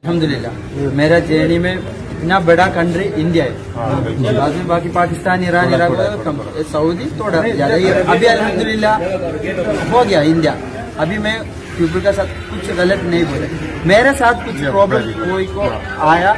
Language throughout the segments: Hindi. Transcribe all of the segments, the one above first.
अल्हम्दुलिल्लाह मेरा जर्नी में इतना बड़ा कंट्री इंडिया है। बाद में बाकी पाकिस्तान, ईरान, इराक, सऊदी थोड़ा ज्यादा ही। अभी अल्हम्दुलिल्लाह हो गया इंडिया। अभी मैं पीपल का साथ कुछ गलत नहीं बोला। मेरे साथ कुछ प्रॉब्लम कोई को आया,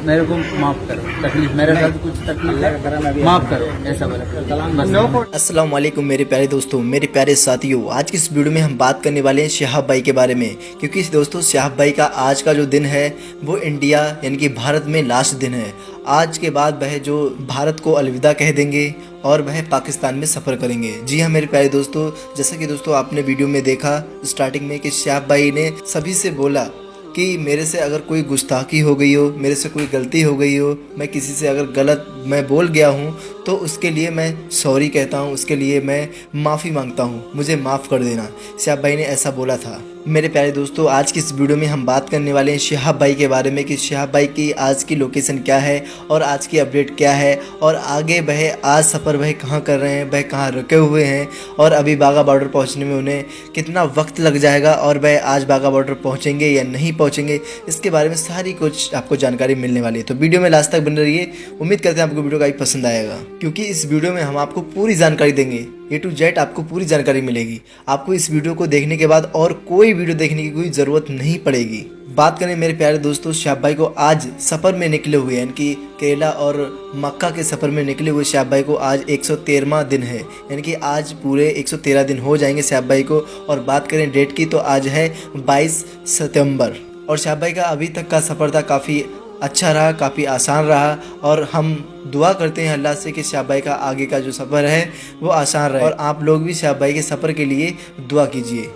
मेरे को माफ करो, तकलीफ मेरे साथ कुछ तकलीफ है, माफ करो, ऐसा बोला। अस्सलाम वालेकुम मेरे प्यारे दोस्तों, मेरे प्यारे साथियों। आज की इस वीडियो में हम बात करने वाले हैं शहाब भाई के बारे में, क्योंकि दोस्तों शहाब भाई का आज का जो दिन है वो इंडिया यानी कि भारत में लास्ट दिन है। आज के बाद वह जो भारत को अलविदा कह देंगे और वह पाकिस्तान में सफ़र करेंगे। जी हाँ मेरे प्यारे दोस्तों, जैसा कि दोस्तों आपने वीडियो में देखा स्टार्टिंग में कि शहाब भाई ने सभी से बोला कि मेरे से अगर कोई गुस्ताखी हो गई हो, मेरे से कोई गलती हो गई हो, मैं किसी से अगर गलत मैं बोल गया हूँ तो उसके लिए मैं सॉरी कहता हूँ, उसके लिए मैं माफ़ी मांगता हूँ, मुझे माफ़ कर देना। शहाब भाई ने ऐसा बोला था। मेरे प्यारे दोस्तों, आज की इस वीडियो में हम बात करने वाले हैं शहाब भाई के बारे में कि शहाब भाई की आज की लोकेशन क्या है और आज की अपडेट क्या है और आगे वह आज सफ़र वह कहाँ कर रहे हैं, वह कहाँ रुके हुए हैं और अभी बाघा बॉर्डर पहुँचने में उन्हें कितना वक्त लग जाएगा और वह आज बाघा बॉर्डर पहुँचेंगे या नहीं पहुँचेंगे, इसके बारे में सारी कुछ आपको जानकारी मिलने वाली है। तो वीडियो में लास्ट तक बने रहिए। उम्मीद करते हैं आपको वीडियो काफ़ी पसंद आएगा, क्योंकि इस वीडियो में हम आपको पूरी जानकारी देंगे। A to Z आपको पूरी जानकारी मिलेगी। आपको इस वीडियो को देखने के बाद और कोई वीडियो देखने की कोई ज़रूरत नहीं पड़ेगी। बात करें मेरे प्यारे दोस्तों, शहाब भाई को आज सफ़र में निकले हुए हैं, यानी कि केरला और मक्का के सफ़र में निकले हुए शहाब भाई को आज 113वां दिन है, यानी कि आज पूरे 113 दिन हो जाएंगे शहाब भाई को। और बात करें डेट की तो आज है 22 सितंबर। और शहाब भाई का अभी तक का सफ़र था काफ़ी अच्छा रहा, काफ़ी आसान रहा और हम दुआ करते हैं अल्लाह से कि शहाब भाई का आगे का जो सफ़र है वो आसान रहे और आप लोग भी शहाब भाई के सफ़र के लिए दुआ कीजिए।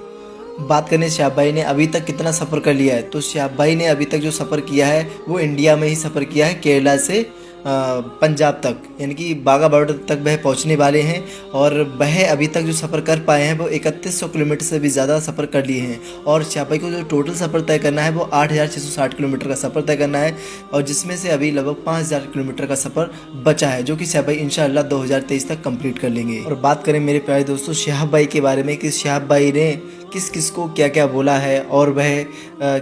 बात करें शहाब भाई ने अभी तक कितना सफ़र कर लिया है, तो शहाब भाई ने अभी तक जो सफ़र किया है वो इंडिया में ही सफ़र किया है, केरला से पंजाब तक, यानी कि बाघा बॉर्डर तक वह पहुंचने वाले हैं। और वह अभी तक जो सफ़र कर पाए हैं वो 3100 किलोमीटर से भी ज़्यादा सफ़र कर लिए हैं। और शहाब भाई को जो टोटल सफ़र तय करना है वो 8660 किलोमीटर का सफ़र तय करना है, और जिसमें से अभी लगभग 5000 किलोमीटर का सफ़र बचा है, जो कि शहाब भाई इंशाअल्लाह 2023 तक कंप्लीट कर लेंगे। और बात करें मेरे प्यारे दोस्तों शहाब भाई के बारे में कि शहाब भाई ने किस किस को क्या क्या बोला है और वह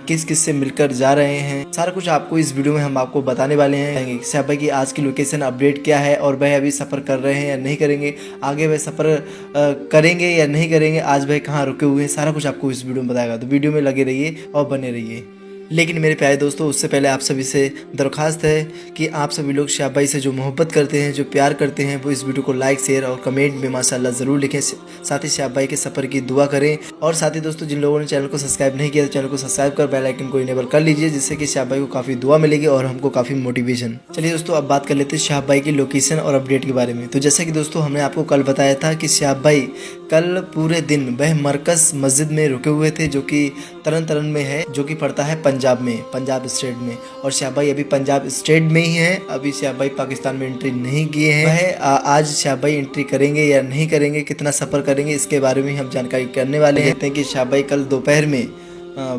किस किस से मिलकर जा रहे हैं, सारा कुछ आपको इस वीडियो में हम आपको बताने वाले हैं। शहाब भाई की आज की लोकेशन अपडेट क्या है और वह अभी सफ़र कर रहे हैं या नहीं करेंगे, आगे वह सफ़र करेंगे या नहीं करेंगे, आज वह कहाँ रुके हुए हैं, सारा कुछ आपको इस वीडियो में बताएगा। तो वीडियो में लगे रहिए और बने रहिए। लेकिन मेरे प्यारे दोस्तों, उससे पहले आप सभी से दरख्वास्त है कि आप सभी लोग शहाब भाई से जो मोहब्बत करते हैं, जो प्यार करते हैं, वो इस वीडियो को लाइक शेयर और कमेंट में माशाल्लाह ज़रूर लिखें। साथ ही शहाब भाई के सफ़र की दुआ करें। और साथ ही दोस्तों, जिन लोगों ने चैनल को सब्सक्राइब नहीं किया तो चैनल को सब्सक्राइब कर बेल आइकन को इनेबल कर लीजिए, जिससे कि शहाब भाई को काफ़ी दुआ मिलेगी और हमको काफ़ी मोटिवेशन। चलिए दोस्तों, अब बात कर लेते हैं शहाब भाई की लोकेशन और अपडेट के बारे में। तो जैसा कि दोस्तों हमने आपको कल बताया था कि शहाब भाई कल पूरे दिन वह मरकज़ मस्जिद में रुके हुए थे, जो कि तरन तारण में है, जो कि पड़ता है पंजाब में, पंजाब स्टेट में। और शहाब भाई अभी पंजाब स्टेट में ही हैं, अभी शहाब भाई पाकिस्तान में एंट्री नहीं किए हैं। वह आज शहाब भाई एंट्री करेंगे या नहीं करेंगे, कितना सफ़र करेंगे, इसके बारे में हम जानकारी करने वाले हैं। कहते हैं कि शहाब भाई कल दोपहर में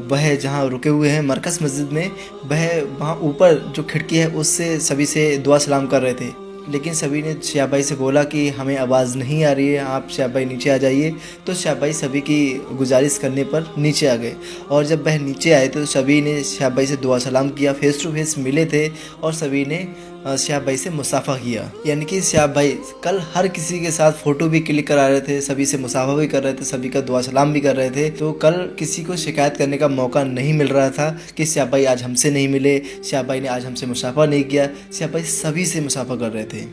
वह जहाँ रुके हुए हैं मरकज़ मस्जिद में, वह वहाँ ऊपर जो खिड़की है उससे सभी से दुआ सलाम कर रहे थे, लेकिन सभी ने शहाब भाई से बोला कि हमें आवाज़ नहीं आ रही है, आप शहाब भाई नीचे आ जाइए। तो शहाब भाई सभी की गुजारिश करने पर नीचे आ गए, और जब वह नीचे आए तो सभी ने शहाब भाई से दुआ सलाम किया, फेस टू फेस मिले थे और सभी ने शहाब भाई से मुसाफा किया। यानी कि शहाब भाई कल हर किसी के साथ फ़ोटो भी क्लिक करा रहे थे, सभी से मुसाफा भी कर रहे थे, सभी का दुआ सलाम भी कर रहे थे। तो कल किसी को शिकायत करने का मौका नहीं मिल रहा था कि शहाब भाई आज हमसे नहीं मिले, शहाब भाई ने आज हमसे मुसाफा नहीं किया। शहाब भाई सभी से मुसाफा कर रहे थे।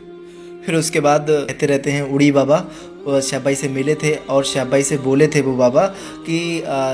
फिर उसके बाद कहते रहते हैं उड़ी बाबा शहाब भाई से मिले थे और शहाब भाई से बोले थे वो बाबा कि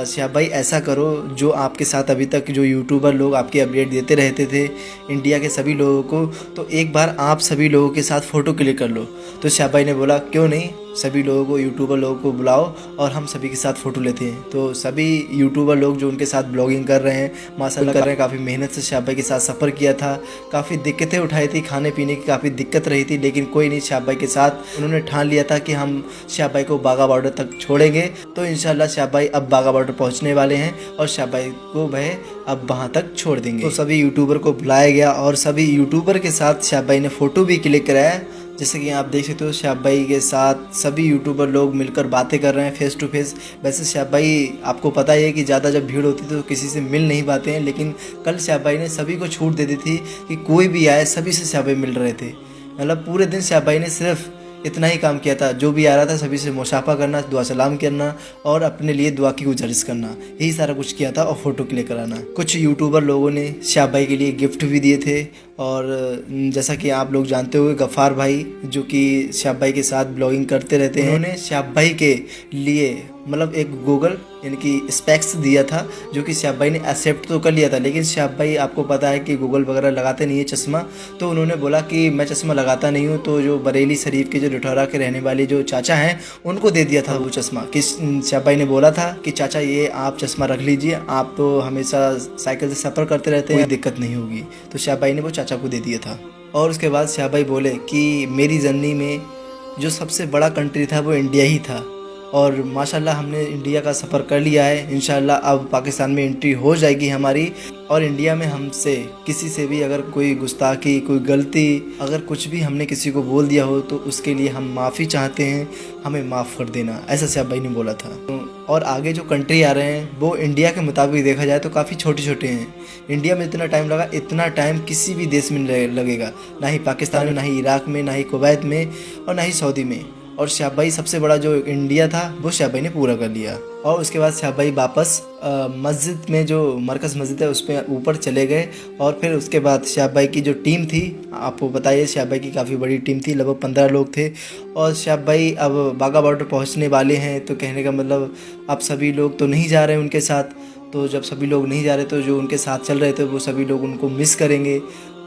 शहाब भाई ऐसा करो, जो आपके साथ अभी तक जो यूट्यूबर लोग आपके अपडेट देते रहते थे इंडिया के सभी लोगों को, तो एक बार आप सभी लोगों के साथ फ़ोटो क्लिक कर लो। तो शहाब भाई ने बोला क्यों नहीं, सभी लोगों को, यूट्यूबर लोगों को बुलाओ और हम सभी के साथ फ़ोटो लेते हैं। तो सभी यूट्यूबर लोग जो उनके साथ ब्लॉगिंग कर रहे हैं माशाल्लाह कर रहे हैं, काफ़ी मेहनत से शहाब भाई के साथ सफ़र किया था, काफ़ी दिक्कतें उठाई थी, खाने पीने की काफ़ी दिक्कत रही थी, लेकिन कोई नहीं, शहाब भाई के साथ उन्होंने ठान लिया था कि हम शहाब भाई को बाघा बॉर्डर तक छोड़ेंगे। तो इंशाल्लाह शहाब भाई अब बाघा बॉर्डर पहुंचने वाले हैं और शहाब भाई को वह अब वहां तक छोड़ देंगे। तो सभी यूट्यूबर को बुलाया गया और सभी यूट्यूबर के साथ शहाब भाई ने फ़ोटो भी क्लिक कराया। जैसे कि आप देख सकते हो शहाब भाई के साथ सभी यूट्यूबर लोग मिलकर बातें कर रहे हैं फेस टू फेस। वैसे शहाब भाई आपको पता ही है कि ज़्यादा जब भीड़ होती है तो किसी से मिल नहीं पाते हैं, लेकिन कल शहाब भाई ने सभी को छूट दे दी थी कि कोई भी आए सभी से शहाब भाई मिल रहे थे। मतलब पूरे दिन शहाब भाई ने सिर्फ इतना ही काम किया था, जो भी आ रहा था सभी से मुशाफा करना, दुआ सलाम करना और अपने लिए दुआ की गुजारिश करना, यही सारा कुछ किया था और फ़ोटो क्लिक कराना। कुछ यूट्यूबर लोगों ने शहाब भाई के लिए गिफ्ट भी दिए थे और जैसा कि आप लोग जानते हुए गफ़ार भाई जो कि शहाब भाई के साथ ब्लॉगिंग करते रहते हैं, उन्होंने शहाब भाई के लिए मतलब एक गूगल यानी कि स्पेक्स दिया था, जो कि शहाब भाई ने एक्सेप्ट तो कर लिया था। लेकिन शहाब भाई आपको पता है कि गूगल वगैरह लगाते नहीं है चश्मा, तो उन्होंने बोला कि मैं चश्मा लगाता नहीं हूँ, तो जो बरेली शरीफ के जो लिठौरा के रहने वाले जो चाचा हैं उनको दे दिया था वो चश्मा। कि शहाब भाई ने बोला था कि चाचा ये आप चश्मा रख लीजिए, आप तो हमेशा साइकिल से सफ़र करते रहते हैं, कोई दिक्कत नहीं होगी। तो शहाब भाई ने वो चाचा को दे दिया था। और उसके बाद शहाब भाई बोले कि मेरी जर्नी में जो सबसे बड़ा कंट्री था वो इंडिया ही था और माशाल्लाह हमने इंडिया का सफ़र कर लिया है। इंशाल्लाह अब पाकिस्तान में एंट्री हो जाएगी हमारी और इंडिया में हमसे किसी से भी अगर कोई गुस्ताखी, कोई गलती, अगर कुछ भी हमने किसी को बोल दिया हो तो उसके लिए हम माफ़ी चाहते हैं, हमें माफ़ कर देना, ऐसा शहाब भाई ने बोला था। और आगे जो कंट्री आ रहे हैं वो इंडिया के मुताबिक देखा जाए तो काफ़ी छोटे छोटे हैं। इंडिया में इतना टाइम लगा, इतना टाइम किसी भी देश में लगेगा, ना ही पाकिस्तान में, ना ही इराक में, ना ही कुवैत में और ना ही सऊदी में। और शहाब भाई सबसे बड़ा जो इंडिया था वो शहाब भाई ने पूरा कर लिया। और उसके बाद शहाब भाई वापस मस्जिद में, जो मरकज़ मस्जिद है उस पर ऊपर चले गए। और फिर उसके बाद शहाब भाई की जो टीम थी, आपको बताइए शहाब भाई की काफ़ी बड़ी टीम थी, लगभग 15 लोग थे। और शहाब भाई अब बाघा बॉर्डर पहुंचने वाले हैं, तो कहने का मतलब अब सभी लोग तो नहीं जा रहे हैं उनके साथ। तो जब सभी लोग नहीं जा रहे तो जो उनके साथ चल रहे थे वो सभी लोग उनको मिस करेंगे।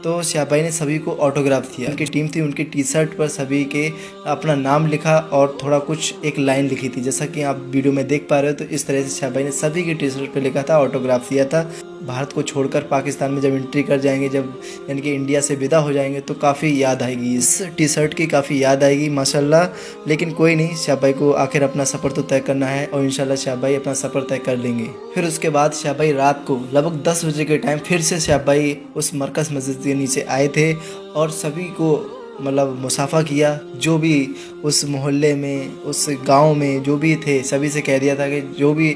तो शहाब भाई ने सभी को ऑटोग्राफ किया। उनकी टीम थी, उनकी टी शर्ट पर सभी के अपना नाम लिखा और थोड़ा कुछ एक लाइन लिखी थी, जैसा कि आप वीडियो में देख पा रहे हो। तो इस तरह से शहाब भाई ने सभी की टी शर्ट पर लिखा था, ऑटोग्राफ दिया था। भारत को छोड़कर पाकिस्तान में जब एंट्री कर जाएंगे, जब यानी कि इंडिया से विदा हो जाएंगे, तो काफ़ी याद आएगी, इस टी शर्ट की काफ़ी याद आएगी माशाल्लाह। लेकिन कोई नहीं, शहाब भाई को आखिर अपना सफ़र तो तय करना है और इंशाल्लाह शहाब भाई अपना सफ़र तय कर लेंगे। फिर उसके बाद शहाब भाई रात को लगभग 10 बजे के टाइम फिर से शहाब भाई उस मरकज़ मस्जिद के नीचे आए थे और सभी को मतलब मुसाफा किया। जो भी उस मोहल्ले में, उस गांव में जो भी थे, सभी से कह दिया था कि जो भी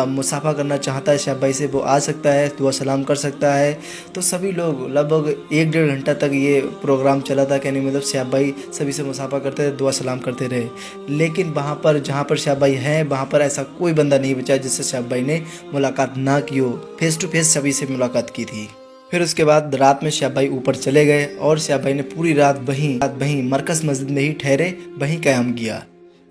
मुसाफा करना चाहता है शहाब भाई से वो आ सकता है, दुआ सलाम कर सकता है। तो सभी लोग लगभग 1-1.5 घंटा तक ये प्रोग्राम चला था, कहने मतलब शहाब भाई सभी से मुसाफा करते थे, दुआ सलाम करते रहे। लेकिन वहाँ पर जहाँ पर शहाब भाई हैं वहाँ पर ऐसा कोई बंदा नहीं बचा जिससे शहाब भाई ने मुलाकात ना की हो, फेस टू फेस सभी से मुलाकात की थी। फिर उसके बाद रात में शहाब भाई ऊपर चले गए और शहाब भाई ने पूरी रात वहीं मरकज़ मस्जिद में ही ठहरे, वहीं क़याम किया।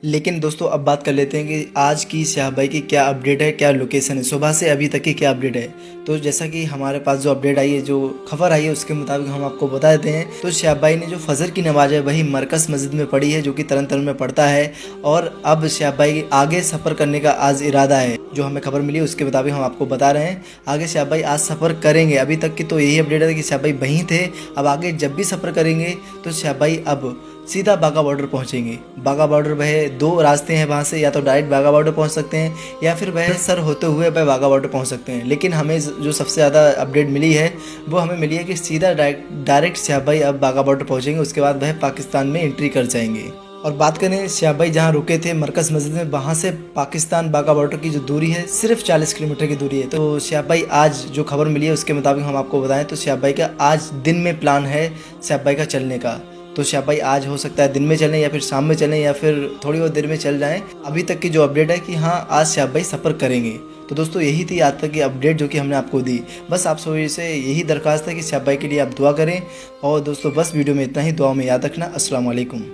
लेकिन दोस्तों अब बात कर लेते हैं कि आज की शहाब भाई की क्या अपडेट है, क्या लोकेशन है, सुबह से अभी तक की क्या अपडेट है। तो जैसा कि हमारे पास जो अपडेट आई है, जो खबर आई है, उसके मुताबिक हम आपको बता देते हैं। तो शहाब भाई ने जो फजर की नमाज है वही मरकज़ मस्जिद में पढ़ी है, जो कि तरन तरन में पढ़ता है। और अब शहाब भाई आगे सफ़र करने का आज इरादा है, जो हमें खबर मिली उसके मुताबिक हम आपको बता रहे हैं। आगे शहाब भाई आज सफ़र करेंगे। अभी तक की तो यही अपडेट है कि शहाब भाई वहीं थे। अब आगे जब भी सफ़र करेंगे तो शहाब भाई अब सीधा बाघा बॉर्डर पहुंचेंगे। बाघा बॉर्डर वह 2 रास्ते हैं वहां से, या तो डायरेक्ट बाघा बॉर्डर पहुंच सकते हैं या फिर वह सर होते हुए वह बाघा बॉर्डर पहुंच सकते हैं। लेकिन हमें जो सबसे ज़्यादा अपडेट मिली है वो हमें मिली है कि सीधा डायरेक्ट शहाब भाई अब बाघा बॉर्डर पहुंचेंगे, उसके बाद वह पाकिस्तान में एंट्री कर जाएंगे। और बात करें शहाब भाई जहाँ रुके थे मरकज़ मस्जिद में, वहाँ से पाकिस्तान बाघा बॉर्डर की जो दूरी है सिर्फ 40 किलोमीटर की दूरी है। तो शहाब भाई आज जो खबर मिली है उसके मुताबिक हम आपको बताएं तो शहाब भाई का आज दिन में प्लान है शहाब भाई का चलने का। तो शहाब भाई आज हो सकता है दिन में चलें या फिर शाम में चलें या फिर थोड़ी बहुत देर में चल जाएं। अभी तक की जो अपडेट है कि हाँ आज शहाब भाई सफ़र करेंगे। तो दोस्तों यही थी आज तक की अपडेट जो कि हमने आपको दी। बस आप सभी से यही दरख्वास्त है कि शहाब भाई के लिए आप दुआ करें। और दोस्तों बस वीडियो में इतना ही, दुआ में याद रखना। अस्सलाम वालेकुम।